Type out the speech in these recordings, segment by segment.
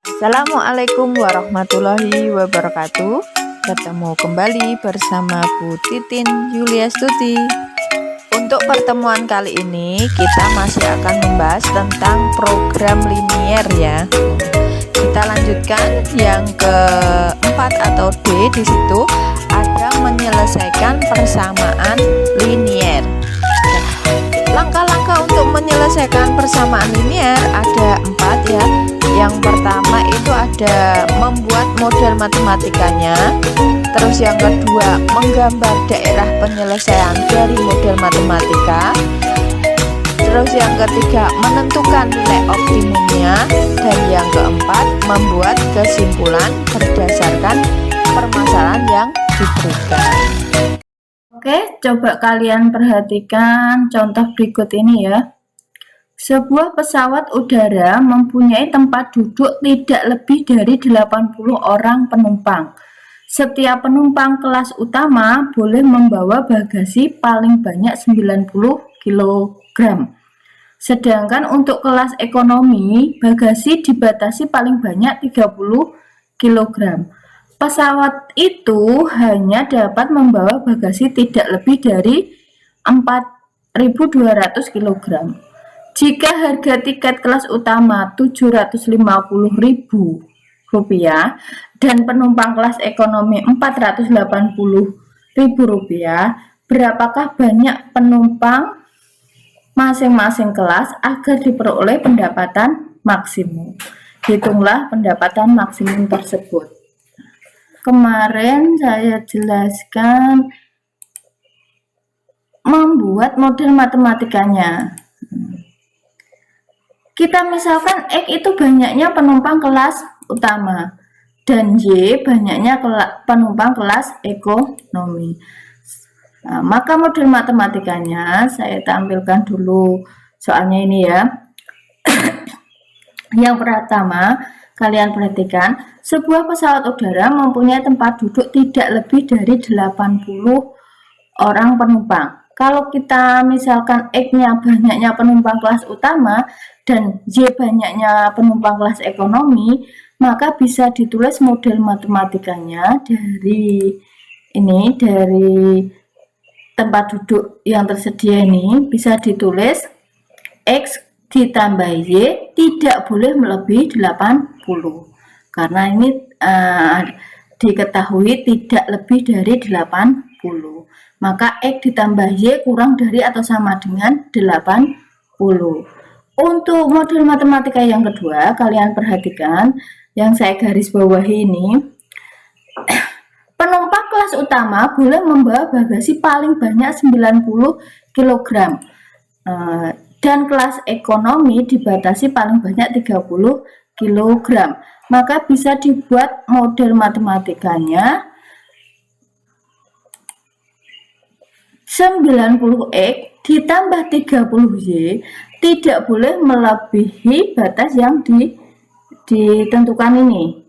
Assalamualaikum warahmatullahi wabarakatuh. Ketemu kembali bersama Bu Titin Yuliastuti. Untuk pertemuan kali ini kita masih akan membahas tentang program linier ya. Kita lanjutkan yang keempat atau D. Di situ ada menyelesaikan persamaan linier. Langkah-langkah untuk menyelesaikan persamaan linier ada 4 ya. Yang pertama itu ada membuat model matematikanya. Terus yang kedua menggambar daerah penyelesaian dari model matematika. Terus yang ketiga menentukan nilai optimumnya. Dan yang keempat membuat kesimpulan berdasarkan permasalahan yang diberikan. Oke, coba kalian perhatikan contoh berikut ini ya. Sebuah pesawat udara mempunyai tempat duduk tidak lebih dari 80 orang penumpang. Setiap penumpang kelas utama boleh membawa bagasi paling banyak 90 kg. Sedangkan untuk kelas ekonomi, bagasi dibatasi paling banyak 30 kg. Pesawat itu hanya dapat membawa bagasi tidak lebih dari 4.200 kg. Jika harga tiket kelas utama Rp750.000 dan penumpang kelas ekonomi Rp480.000, berapakah banyak penumpang masing-masing kelas agar diperoleh pendapatan maksimum? Hitunglah pendapatan maksimum tersebut. Kemarin saya jelaskan membuat model matematikanya. Kita misalkan X itu banyaknya penumpang kelas utama dan Y banyaknya penumpang kelas ekonomi. Nah, maka model matematikanya saya tampilkan dulu soalnya ini ya. Yang pertama, kalian perhatikan, sebuah pesawat udara mempunyai tempat duduk tidak lebih dari 80 orang penumpang. Kalau kita misalkan X-nya banyaknya penumpang kelas utama dan Y banyaknya penumpang kelas ekonomi, maka bisa ditulis model matematikanya dari tempat duduk yang tersedia ini bisa ditulis X ditambah Y tidak boleh melebihi 80 karena ini diketahui tidak lebih dari 80. Maka X ditambah Y kurang dari atau sama dengan 80. Untuk model matematika yang kedua, kalian perhatikan yang saya garis bawahi ini. Penumpang kelas utama boleh membawa bagasi paling banyak 90 kg. Dan kelas ekonomi dibatasi paling banyak 30 kg. Maka bisa dibuat model matematikanya 90X ditambah 30Y tidak boleh melebihi batas yang ditentukan ini.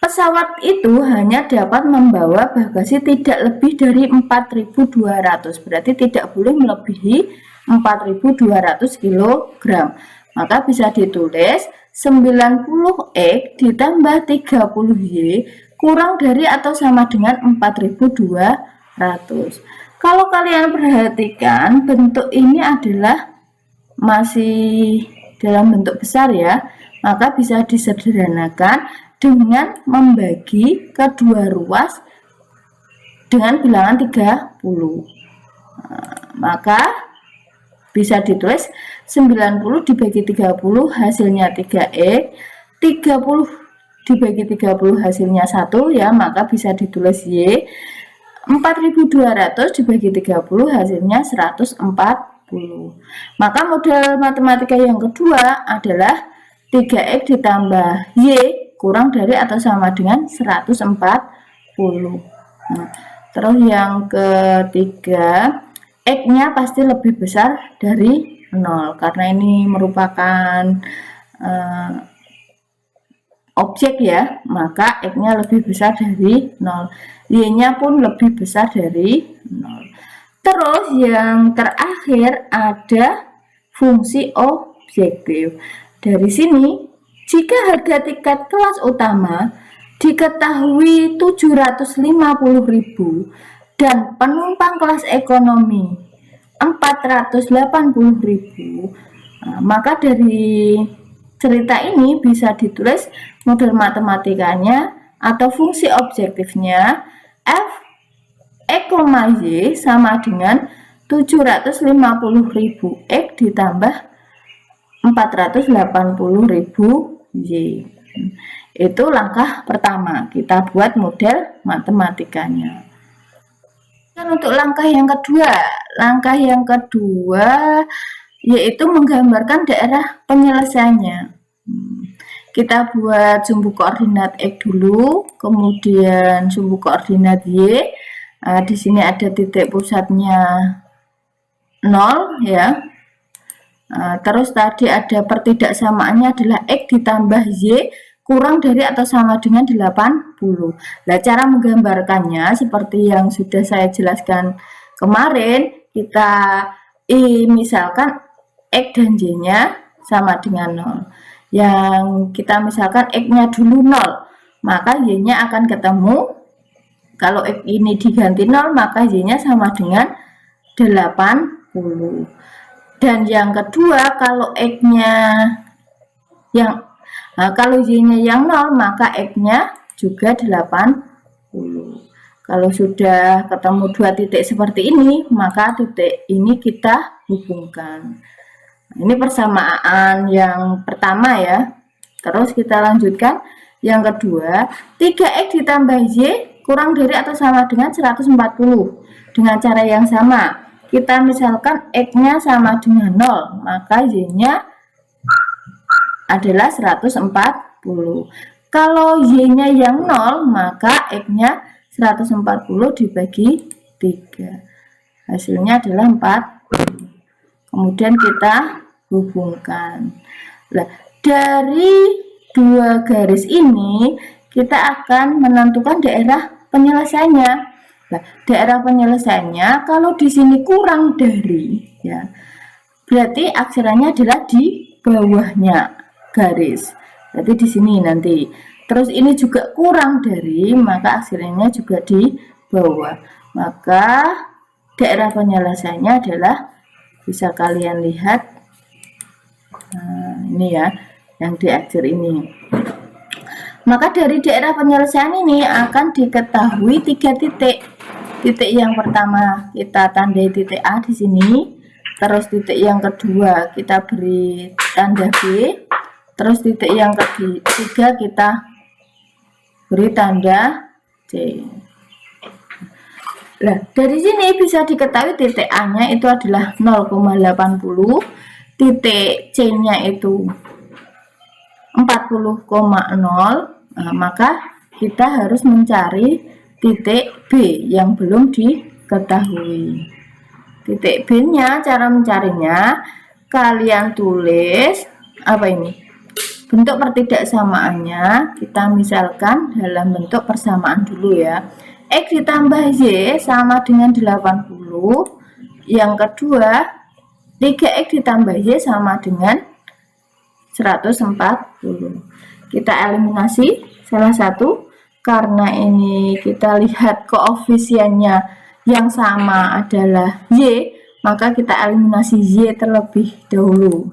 Pesawat itu hanya dapat membawa bagasi tidak lebih dari 4.200, berarti tidak boleh melebihi 4.200 kg. Maka bisa ditulis 90X ditambah 30Y kurang dari atau sama dengan 4.200. Kalau kalian perhatikan bentuk ini adalah masih dalam bentuk besar ya, maka bisa disederhanakan dengan membagi kedua ruas dengan bilangan 30. Maka bisa ditulis 90 dibagi 30 hasilnya 3X, 30 dibagi 30 hasilnya 1 ya, maka bisa ditulis Y. 4.200 dibagi 30 hasilnya 140. Maka model matematika yang kedua adalah 3X ditambah Y kurang dari atau sama dengan 140. Nah, terus yang ketiga, X-nya pasti lebih besar dari 0 karena ini merupakan objek ya, maka X-nya lebih besar dari 0. Y-nya pun lebih besar dari 0. Terus yang terakhir ada fungsi objektif. Dari sini Jika harga tiket kelas utama diketahui 750.000 dan penumpang kelas ekonomi 480.000, maka dari cerita ini bisa ditulis model matematikanya atau fungsi objektifnya f y sama dengan 750.000 x ditambah 480.000 y. Itu langkah pertama, kita buat model matematikanya. Dan untuk langkah yang kedua yaitu menggambarkan daerah penyelesaiannya. Kita buat sumbu koordinat X dulu, kemudian sumbu koordinat Y. Di sini ada titik pusatnya 0 ya. Terus tadi ada pertidaksamaannya adalah X ditambah Y kurang dari atau sama dengan 80. Nah, cara menggambarkannya seperti yang sudah saya jelaskan kemarin, kita misalkan X dan Y-nya sama dengan 0. Yang kita misalkan X-nya dulu 0, maka Y-nya akan ketemu. Kalau X ini diganti 0, maka Y-nya sama dengan 80. Dan yang kedua, kalau X-nya kalau Y-nya yang 0, maka X-nya juga 80. Kalau sudah ketemu dua titik seperti ini, maka titik ini kita hubungkan. Ini persamaan yang pertama ya. Terus kita lanjutkan yang kedua, 3x ditambah y kurang dari atau sama dengan 140. Dengan cara yang sama, kita misalkan x-nya sama dengan 0, maka y-nya adalah 140. Kalau y-nya yang 0, maka x-nya 140 dibagi 3. Hasilnya adalah 40. Kemudian kita hubungkan. Nah, dari dua garis ini kita akan menentukan daerah penyelesaiannya. Nah, daerah penyelesaiannya kalau di sini kurang dari, ya, berarti akseranya adalah di bawahnya garis. Berarti di sini nanti. Terus ini juga kurang dari, maka aksernya juga di bawah. Maka daerah penyelesaiannya adalah, bisa kalian lihat, ini ya, yang di akhir ini. Maka dari daerah penyelesaian ini akan diketahui 3 titik. Titik yang pertama kita tandai titik A di sini, terus titik yang kedua kita beri tanda B, terus titik yang ketiga kita beri tanda C. Nah, dari sini bisa diketahui titik A-nya itu adalah 0,80, titik C-nya itu 40,0. Nah, maka kita harus mencari titik B yang belum diketahui. Titik B-nya, cara mencarinya kalian tulis apa ini? Bentuk pertidaksamaannya kita misalkan dalam bentuk persamaan dulu ya. X ditambah Y sama dengan 80. Yang kedua, 3X ditambah Y sama dengan 140. Kita eliminasi salah satu, karena ini kita lihat koefisiennya yang sama adalah Y, maka kita eliminasi Y terlebih dahulu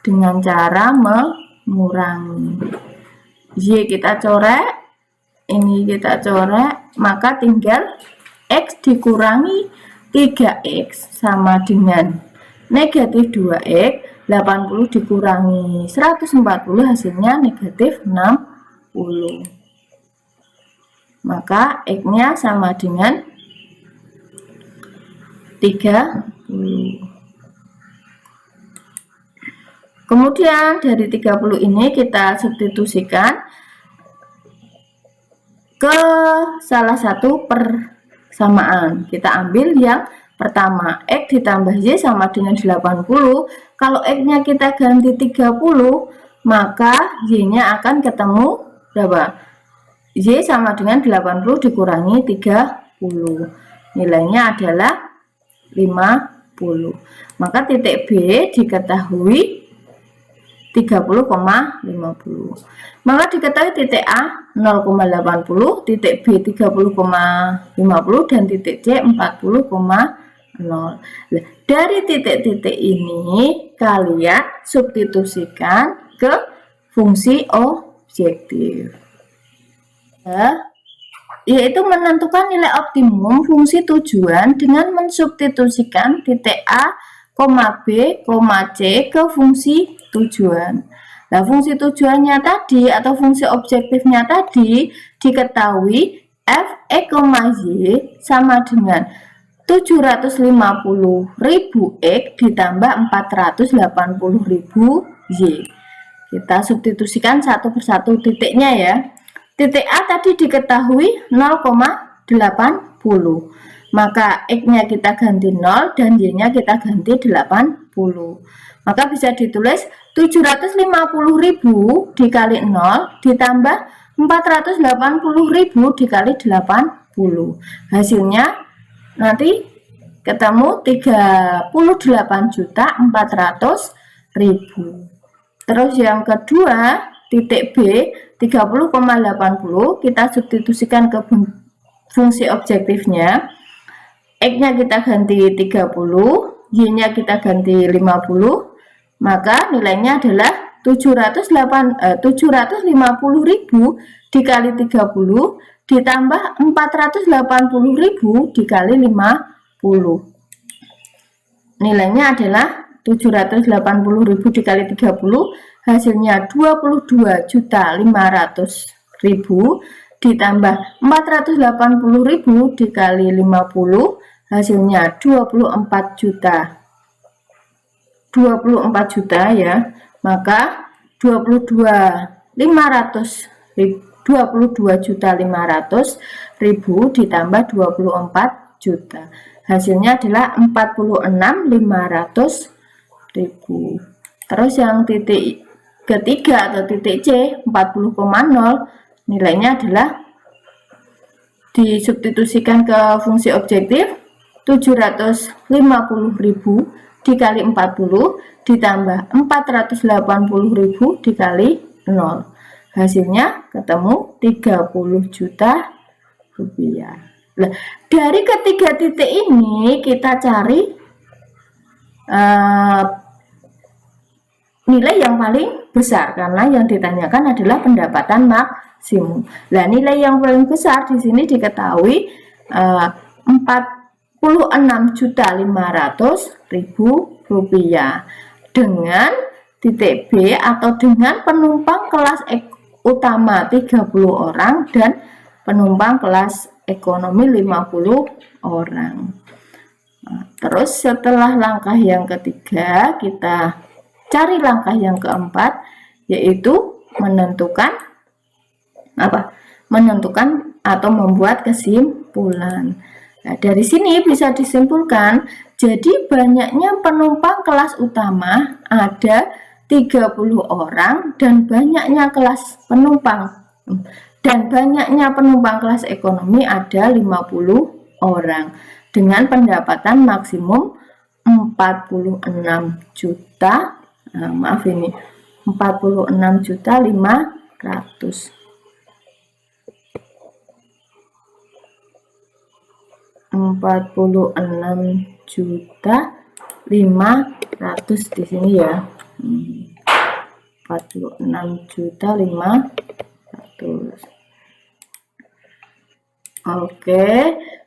dengan cara mengurangi. Y kita coret, ini kita coret, maka tinggal X dikurangi 3X sama dengan negatif 2X, 80 dikurangi 140 hasilnya negatif 60. Maka X-nya sama dengan 30. Kemudian dari 30 ini kita substitusikan ke salah satu persamaan. Kita ambil yang pertama, X ditambah Y sama dengan 80. Kalau X-nya kita ganti 30, maka Y-nya akan ketemu berapa? Y sama dengan 80 dikurangi 30. Nilainya adalah 50. Maka titik B diketahui 30,50. Maka diketahui titik A 0,80, titik B 30,50 dan titik C 40,0. Dari titik-titik ini kalian substitusikan ke fungsi objektif, yaitu menentukan nilai optimum fungsi tujuan dengan mensubstitusikan titik A, B, C ke fungsi tujuan. Nah, fungsi tujuannya tadi atau fungsi objektifnya tadi diketahui f(x, y) sama dengan 750.000 X ditambah 480.000 Y. Kita substitusikan satu persatu titiknya ya. Titik A tadi diketahui 0,80. Maka X-nya kita ganti 0 dan Y-nya kita ganti 80. Maka bisa ditulis 750.000 dikali 0 ditambah 480.000 dikali 80. Hasilnya nanti ketemu 38.400.000. Terus yang kedua, titik B 30,80 kita substitusikan ke fungsi objektifnya. X-nya kita ganti 30, Y-nya kita ganti 50. Maka nilainya adalah 750.000 dikali 30 ditambah 480.000 dikali 50. Nilainya adalah 780.000 dikali 30, hasilnya 22.500.000 ditambah 480.000 dikali 50, hasilnya 24 juta ya. Maka 22.500.000 ditambah 24 juta, hasilnya adalah 46.500.000. Terus yang titik ketiga atau titik C 40,0, nilainya adalah disubstitusikan ke fungsi objektif 750.000 dikali 40 ditambah 480.000 dikali 0, hasilnya ketemu 30 juta rupiah. Nah, dari ketiga titik ini kita cari nilai yang paling besar karena yang ditanyakan adalah pendapatan maksimum. Nah, nilai yang paling besar di sini diketahui 46.500.000 rupiah dengan titik B atau dengan penumpang kelas utama 30 orang dan penumpang kelas ekonomi 50 orang. Nah, terus setelah langkah yang ketiga kita cari langkah yang keempat, yaitu menentukan atau membuat kesimpulan. Nah, dari sini bisa disimpulkan, jadi banyaknya penumpang kelas utama ada 30 orang dan banyaknya penumpang kelas ekonomi ada 50 orang dengan pendapatan maksimum 46 juta. Nah, maaf ini 46.500.000. 46.500.000 di sini ya. 46.500.000. Oke,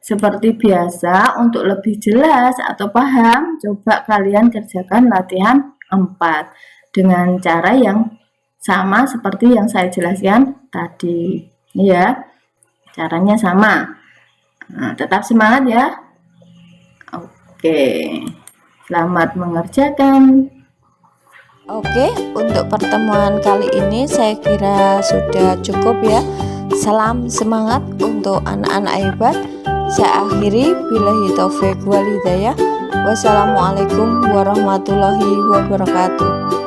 seperti biasa untuk lebih jelas atau paham, coba kalian kerjakan latihan 4 dengan cara yang sama seperti yang saya jelaskan tadi. Ya, caranya sama. Nah, tetap semangat ya. Oke, selamat mengerjakan. Oke, untuk pertemuan kali ini saya kira sudah cukup ya. Salam semangat untuk anak-anak hebat. Saya akhiri, billahi taufik wal hidayah. Wassalamualaikum warahmatullahi wabarakatuh.